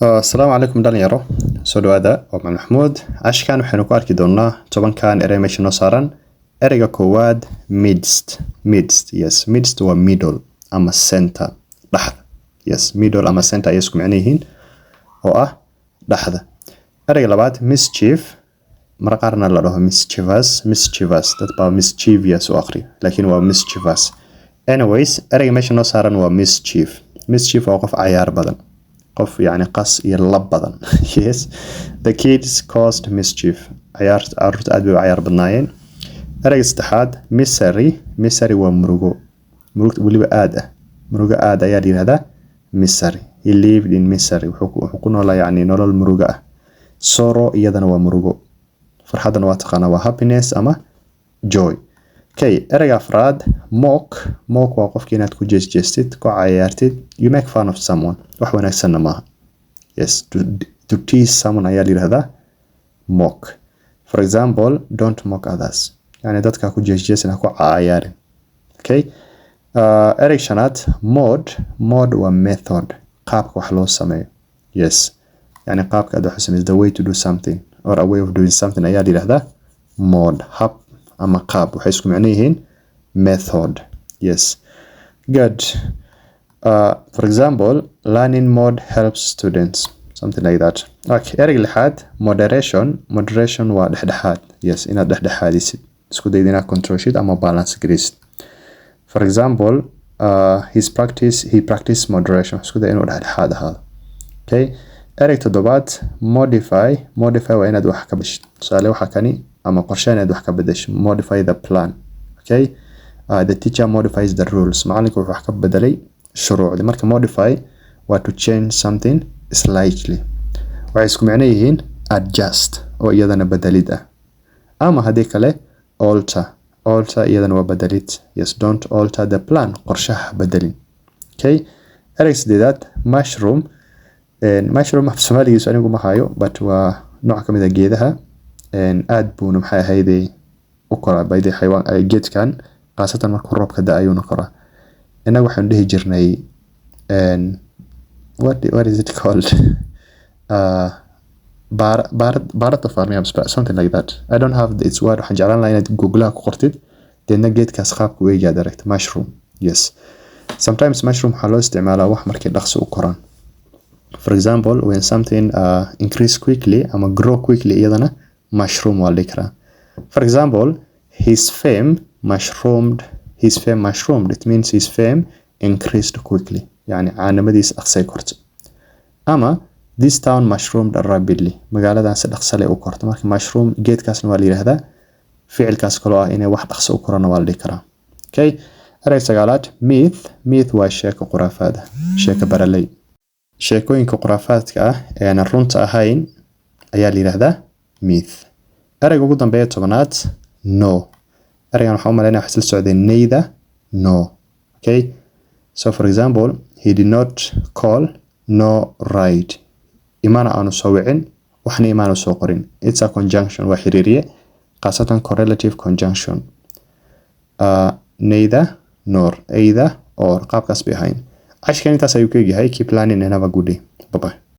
السلام عليكم dhalinyaro soo dhawaada waa Maxamed Maxmuud ashkan waxaanu ku arki doonaa tobankan erey meesha noo saaran ereyga koowaad midst yes midst waa middle ama center dhaxda yes middle ama center ay isku macno yihiin oo ah dhaxda ereyga labaad mischief mar qaarna la dhaho mischievous dad baa mischievous u akhri laakiin waa mischievous anyways ereyga meesha noo saaran waa mischief waa qof cayaar badan qof yani qas iyo lab badan yes the kids caused mischief caruurta aad bay u cayaar badnaayeen ereyga saddexaad misery waa murugo weliba murugo aad ayaa la yidhahdaa misery he lived in misery wuxuu ku noolaa yani nolol murugo ah sorrow iyadana waa murugo farxadana waa taqaanaa waa happiness ama joy okay ereyga afraad mock waa qofkii inaad ku jeestid ku cayaartid you make fun of someone wax wanaagsanna maaha yes to tease someone ayaa la yidhahdaa mock for example don't mock others yani dadka ku jeesina ku cayaarin okay ereyga shanaad mode waa method qaabka wax loo sameeyo yes yani qaabka aad wax u sameysid the way to do something or a way of doing something ayaa la yidhahdaa mode hab ama qaab waxay isku macno yihiin method yes good for example learning mode helps students something like that okay ereyga lixaad moderation waa dhexdhexaad yes inaad dhexdhexaadisid isku dayid inaad controlshid ama balance gareysid for example he practice moderation isku day inuu dhexdhexaad ahaado okay ereyga toddobaad modify waa inaad wax ka bashid tusaale waxa kani ama qorshe inaad wax ka bedesho modify the plan okay the teacher modifies the rules macalinku wuxuu wax ka bedelay shuruucda marka modify waa to change something slightly waxay isku macno yihiin adjust oo iyadana bedelid ah ama haddii kale alter iyadana waa bedelid yes don't alter the plan qorshaha bedelin okay ereyga siddeedaad mushroom af Soomaaligiisu anigu ma hayo but waa nooc ka mid ah geedaha aad buuna maxay ahaydee u koraa bayday xayawaan geedkan qaasatan markuu roobka da'ayuuna koraa inagu waxaan dhihi jirnay what is it called barat of army something like that I don't have its word waxaan jeclaan lahaa inaad googlaha ku qortid deedna geedkaas qaabka u eegi aad aragta mushroom yes sometimes mushroom waxaa loo isticmaalaa wax markay dhaqso u koraan for example when something increase quickly ama grow quickly iyadana mushroom waa dhihi karaa for example his fame mushroomed it means his fame increased quickly yani caanimadiis dhaqsay kortay ama this town mushroomed rapidly magaaladan si dhaqso leh u kortay marka mushroom geedkaasna waa la yiraahdaa ficilkaas kaloo ah inay wax dhaqso u korana waa la dhihi karaa okay ereyga sagaalaad myth waa sheeko khuraafaad sheeko baralay sheekooyinka khuraafaadka ah ee aan runta ahayn ayaa la yiraahdaa myth ereyga ugu dambeeya tobanaad no ereygan waxaa u maleynayaa wax isla socday neither no okay so for example he did not call no write imana aanu soo wicin waxna imaanu soo qorin it's a conjunction waa xiriiriye qaasatan correlative conjunction neither nor either or qaabkaas bay ahayn cashkan intaas ayuu ka egyahay keep learning and have a good day bye bye